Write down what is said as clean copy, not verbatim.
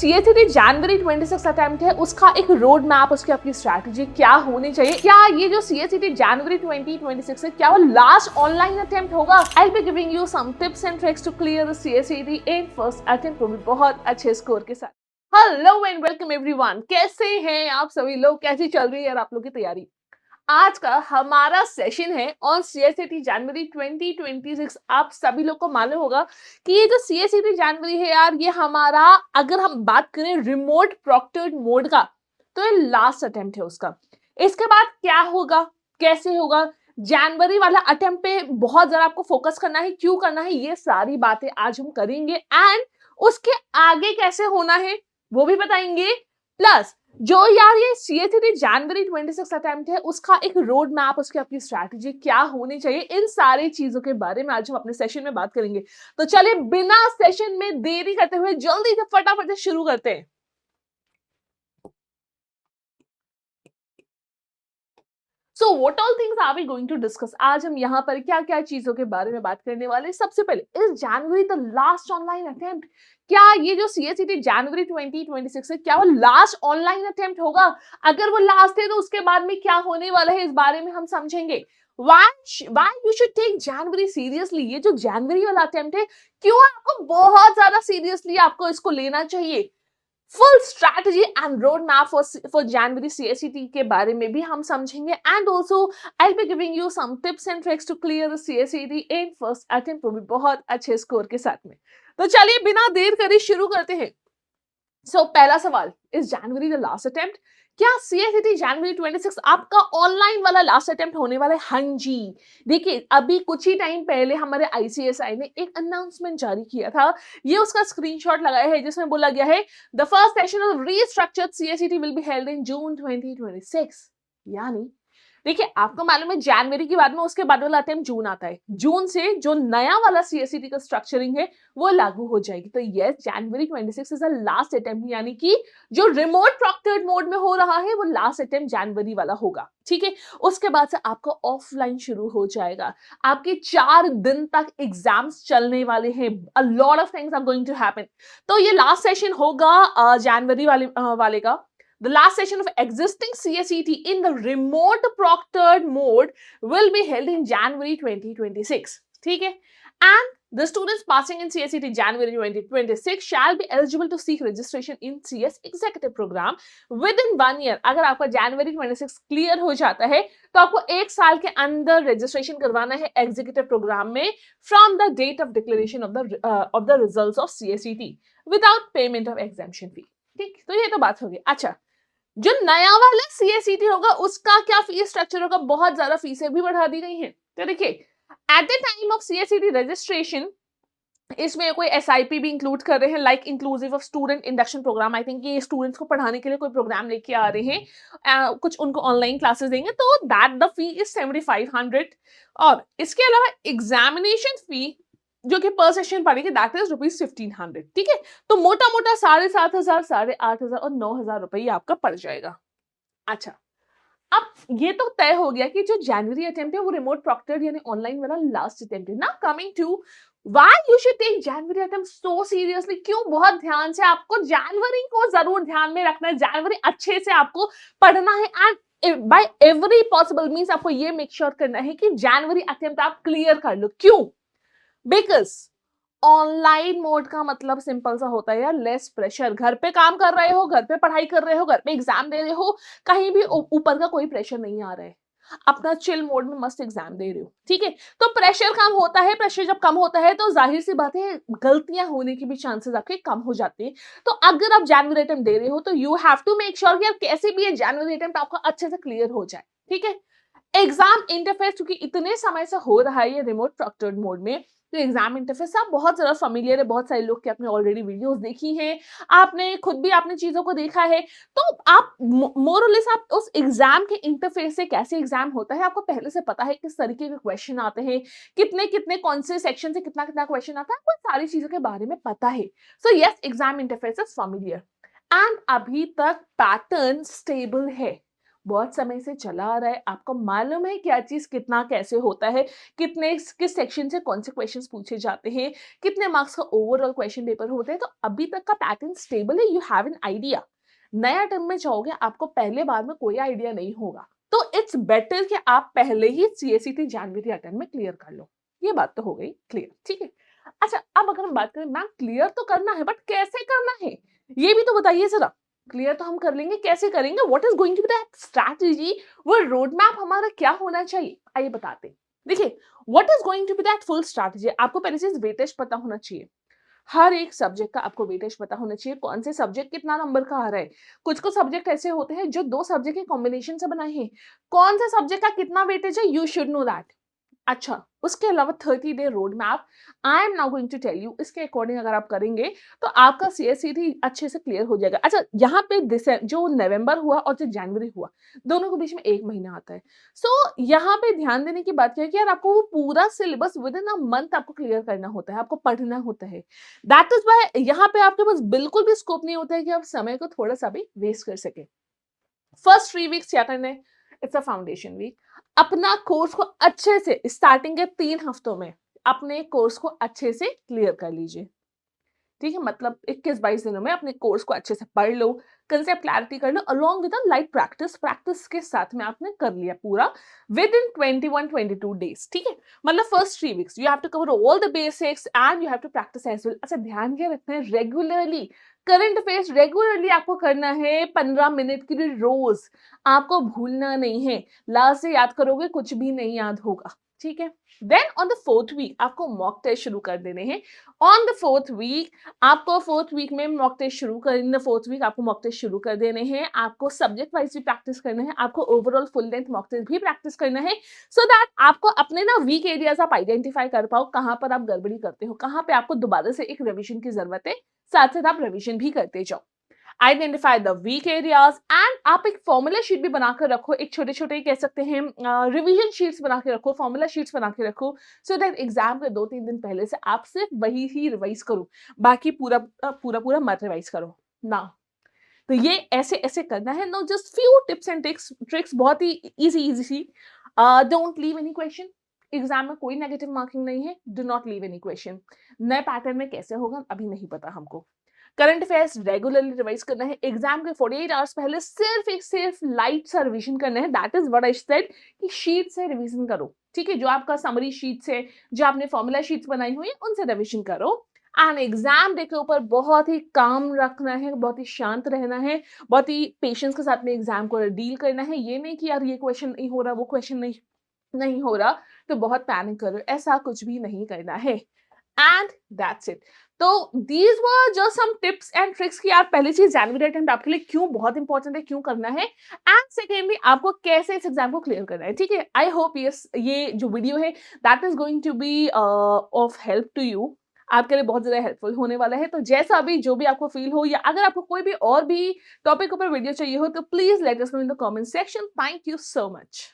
सीएसईटी जनवरी 26 attempt है, उसका एक रोड मैप, उसकी अपनी स्ट्रैटेजी क्या होनी चाहिए। क्या ये जो सीएसईटी जनवरी 2026 है, क्या वो लास्ट ऑनलाइन अटेम्प्ट होगा? I be giving you some tips and tricks to clear the CSET in first attempt, वो भी बहुत अच्छे स्कोर के साथ। हेलो एंड वेलकम एवरीवन, कैसे हैं आप सभी लोग? कैसी चल रही है यार आप लोग की तैयारी? आज का हमारा सेशन है ऑन सीएसईटी जनवरी 2026। आप सभी लोग को मालूम होगा कि ये जो सीएसईटी जनवरी है यार, ये हमारा, अगर हम बात करें रिमोट प्रॉक्टर्ड मोड का, तो ये लास्ट अटेम्प्ट है उसका। इसके बाद क्या होगा, कैसे होगा, जनवरी वाला अटेम्प्ट पे बहुत जरा आपको फोकस करना है, क्यों करना है, ये सारी बातें आज हम करेंगे। एंड उसके आगे कैसे होना है वो भी बताएंगे। प्लस जो यार ये सीएसईटी जनवरी 26 अटेम्प्ट है, उसका एक रोड मैप, उसकी अपनी स्ट्रैटेजी क्या होनी चाहिए, इन सारी चीजों के बारे में आज हम अपने सेशन में बात करेंगे। तो चलिए बिना सेशन में देरी करते हुए जल्दी से फटाफट से शुरू करते हैं। So what all things are we going to discuss? आज हम यहाँ पर क्या क्या चीजों के बारे में बात करने वाले हैं। सबसे पहले, इस जनवरी द लास्ट ऑनलाइन अटेम्प्ट, क्या ये जो सीएसईटी जनवरी 2026 है, क्या वो लास्ट ऑनलाइन अटेम्प्ट होगा? अगर वो लास्ट है तो उसके बाद में क्या होने वाला है, इस बारे में हम समझेंगे। Why you should take January seriously? ये जो जनवरी वाला अटेम्प्ट है, क्यों आपको बहुत ज्यादा सीरियसली आपको इसको लेना चाहिए। Full strategy and road map for January CSET के बारे में भी हम समझेंगे। And also I be giving you some tips and tricks to clear the CSET in first attempt, वो भी बहुत अच्छे स्कोर के साथ में। तो चलिए बिना देर करे शुरू करते हैं। पहला सवाल, इस जनवरी द लास्ट अटेम्प्ट, क्या सीएसईटी जनवरी 26 आपका ऑनलाइन वाला लास्ट अटेम्प्ट होने वाला है? हाँ जी। देखिए, अभी कुछ ही टाइम पहले हमारे आईसीएसआई ने एक अनाउंसमेंट जारी किया था, ये उसका स्क्रीनशॉट लगाया है, जिसमें बोला गया है the first session of restructured CSET will be held in June 2026। यानी देखिए, आपको मालूम है जनवरी के बाद में उसके बाद वाला अटेम्प्ट जून आता है, जून से जो नया वाला सीएसईटी का स्ट्रक्चरिंग है वो लागू हो जाएगी। तो yes, January 26 is the last attempt, यानी कि जो रिमोट प्रॉक्टर्ड मोड में हो रहा है वो लास्ट अटेम्प्ट जनवरी वाला होगा। ठीक है, उसके बाद से आपका ऑफलाइन शुरू हो जाएगा। आपके 4 दिन तक एग्जाम्स चलने वाले हैं, a lot of things are going to happen. तो ये लास्ट सेशन होगा जनवरी वाले का। The last session of existing CSET in the remote proctored mode will be held in January 2026. ठीक है? And the students passing in CSET January 2026 shall be eligible to seek registration in CS Executive Program within 1 year. अगर आपका January 26 clear हो जाता है तो आपको 1 साल के अंदर रजिस्ट्रेशन करवाना है एग्जीक्यूटिव प्रोग्राम में from the date of declaration of the results of CSET without payment of examination fee. ठीक, तो ये तो बात होगी। अच्छा, जो नया वाला सीएसईटी होगा उसका क्या फीस स्ट्रक्चर होगा? बहुत ज्यादा फीसें भी बढ़ा दी गई हैं। तो देखिए, at the time of CSET registration, इसमें कोई एसआईपी भी इंक्लूड कर रहे हैं, like inclusive of student induction program. I think ये स्टूडेंट्स को पढ़ाने के लिए कोई प्रोग्राम लेके आ रहे हैं, कुछ उनको ऑनलाइन क्लासेस देंगे, तो दैट द फी इज 7500। और इसके अलावा एग्जामिनेशन फी जो कि पर सेशन पड़ेगी, दैट इज ₹1500। ठीक है, तो मोटा मोटा 7500, 8500 और 9000 रुपये आपका पड़ जाएगा। अच्छा, अब ये तो तय हो गया कि जो जनवरी अटेम्प्ट है वो रिमोट प्रॉक्टर्ड यानी ऑनलाइन वाला लास्ट अटेम्प्ट है। Now coming to why you should take January attempt so seriously. क्यों बहुत ध्यान से आपको जनवरी को जरूर ध्यान में रखना है, जनवरी अच्छे से आपको पढ़ना है। And by every possible means आपको ये मेक श्योर करना है कि जनवरी अटेम्प्ट आप क्लियर कर लो। क्यों? बिकॉज ऑनलाइन मोड का मतलब सिंपल सा होता है यार, लेस प्रेशर। घर पे काम कर रहे हो, घर पे पढ़ाई कर रहे हो, घर पे एग्जाम दे रहे हो, कहीं भी ऊपर का कोई प्रेशर नहीं आ रहा है, अपना चिल मोड में मस्त एग्जाम दे रहे हो। ठीक है, तो प्रेशर कम होता है, प्रेशर जब कम होता है तो जाहिर सी बात है गलतियां होने की भी चांसेस आपके कम हो जाते हैं। तो अगर आप जनवरी अटेम्प्ट दे रहे हो तो you have to make sure कि यार कैसे भी ये जनवरी अटेम्प्ट आपका अच्छे से क्लियर हो जाए। ठीक है, एग्जाम इंटरफेस क्योंकि इतने समय से हो रहा है ये रिमोट प्रॉक्टर्ड मोड में, तो एग्जाम इंटरफेस आप बहुत ज्यादा फेमिलियर है, बहुत सारे लोग के आपने ऑलरेडी वीडियोस देखी हैं, आपने खुद भी आपने चीजों को देखा है। तो आप मोर और लेस आप उस एग्जाम के इंटरफेस से, कैसे एग्जाम होता है आपको पहले से पता है, किस तरीके के क्वेश्चन आते हैं, कितने कितने कौन से सेक्शन से कितना कितना क्वेश्चन आता है, आपको सारी चीजों के बारे में पता है। So yes, exam interface is familiar and अभी तक पैटर्न स्टेबल है। बहुत समय से चला आ रहा है, आपको मालूम है क्या चीज़ कितना कैसे होता है, कितने किस सेक्शन से कौन से क्वेश्चंस पूछे जाते हैं, कितने मार्क्स का ओवरऑल क्वेश्चन पेपर होता है, तो अभी तक का पैटर्न स्टेबल है, यू हैव एन आइडिया। नया टर्म में जाओगे, आपको पहले बार में कोई आइडिया नहीं होगा, तो इट्स बेटर कि आप पहले ही सीएसईटी जनवरी अटेम्प्ट में क्लियर कर लो। ये बात तो हो गई क्लियर, ठीक है। अच्छा, अब अगर हम बात करें मैम क्लियर तो करना है, बट कैसे करना है, ये भी तो बताइए जरा। क्लियर तो हम कर लेंगे, कैसे करेंगे, what is going to be that strategy, वो रोड मैप हमारा क्या होना चाहिए, आइए बताते हैं। देखिए, what is going to be that full strategy, आपको पहले चीज वेटेज पता होना चाहिए। हर एक सब्जेक्ट का आपको वेटेज पता होना चाहिए, कौन से सब्जेक्ट कितना नंबर का आ रहा है। कुछ सब्जेक्ट ऐसे होते हैं जो दो सब्जेक्ट के कॉम्बिनेशन से बनाए हैं, कौन से सब्जेक्ट का कितना वेटेज है, यू शुड नो दैट। अच्छा, उसके अलावा 30 day road map I am now going to tell you, इसके अकॉर्डिंग अगर आप करेंगे तो आपका सीएसईटी अच्छे से क्लियर हो जाएगा। अच्छा, यहाँ पे जो नवंबर हुआ और जो जनवरी हुआ, दोनों के बीच में 1 महीना आता है। सो यहाँ पे ध्यान देने की बात क्या है कि यार आपको वो पूरा syllabus with in a month आपको क्लियर करना होता है, आपको पढ़ना होता है। दैट इज व्हाई यहाँ पे आपके पास बिल्कुल भी स्कोप नहीं होता है कि आप समय को थोड़ा सा भी वेस्ट कर सके। फर्स्ट 3 वीक्स क्या करना है, इट्स अ फाउंडेशन वीक। अपना कोर्स को अच्छे से स्टार्टिंग के 3 हफ्तों में अपने कोर्स को अच्छे से क्लियर कर लीजिए। ठीक है, मतलब 21-22 दिनों में अपने कोर्स को अच्छे से पढ़ लो, कंसेप्ट क्लैरिटी कर लो, along with a light practice. Practice के साथ में आपने कर लिया पूरा विद इन 21-22 डेज। ठीक है, मतलब first 3 weeks you have to cover all the basics and you have to practise as well. अच्छा, ध्यान क्या रखना है, रेगुलरली करंट अफेयर्स रेगुलरली आपको करना है, 15 मिनट के लिए रोज। आपको भूलना नहीं है, लास्ट से याद करोगे कुछ भी नहीं याद होगा। ठीक है, then on the 4th week आपको मॉक टेस्ट शुरू कर देने हैं। ऑन द 4th वीक आपको 4th वीक में मॉक टेस्ट शुरू कर, इन द 4th वीक आपको मॉक टेस्ट शुरू कर देने हैं। आपको सब्जेक्ट वाइज भी प्रैक्टिस करना है, आपको overall full length mock test भी प्रैक्टिस करना है, सो दैट आपको अपने ना वीक एरियाज आप आइडेंटिफाई कर पाओ, कहाँ पर आप गड़बड़ी करते हो, कहाँ पे आपको दोबारा से एक रिविजन की जरूरत है, साथ साथ आप रिविजन भी करते जाओ। Identify the weak areas and आप एक फॉर्मूला शीट भी बनाकर रखो, एक छोटे छोटे कह सकते हैं रिवीजन शीट्स बना के रखो, फॉर्मूला शीट्स बना के रखो, सो दैट एग्जाम के 2-3 दिन पहले से आप सिर्फ वही ही रिवाइज करो, बाकी पूरा पूरा मत रिवाइज करो ना। तो ये ऐसे ऐसे करना है। No just few tips and tricks बहुत ही इजी सी। Don't leave any question, exam में कोई नेगेटिव मार्किंग नहीं है, do not leave any question. नए पैटर्न में कैसे होगा अभी नहीं पता हमको। करंट अफेयर्स रेगुलरली रिवाइज करना है, एग्जाम के 48 आवर्स पहले सिर्फ लाइट सा रिवीजन करना है। That is what I said कि शीट से रिवीजन करो। ठीक है, जो आपका समरी शीट से, जो आपने फॉर्मूला शीट्स बनाई हुई है, उनसे रिवीजन करो। एंड एग्जाम डे के ऊपर बहुत ही काम रखना है, बहुत ही शांत रहना है, बहुत ही पेशेंस के साथ में एग्जाम को डील करना है। ये नहीं कि यार ये क्वेश्चन नहीं हो रहा, वो क्वेश्चन नहीं नहीं हो रहा तो बहुत पैनिक करो, ऐसा कुछ भी नहीं करना है। And that's it. तो these were just some tips and tricks कि आप पहली चीज जनवरी अटेम्प्ट आपके लिए क्यों बहुत इंपॉर्टेंट है, क्यों करना है, एंड सेकेंडली आपको कैसे इस एग्जाम को क्लियर करना है। ठीक है, आई होप ये जो वीडियो है that is going to be of help to you, आपके लिए बहुत ज्यादा हेल्पफुल होने वाला है। तो जैसा भी जो भी आपको फील हो, या अगर आपको कोई भी और भी टॉपिक ऊपर वीडियो चाहिए हो, तो please let us know in the comment section. Thank you so much.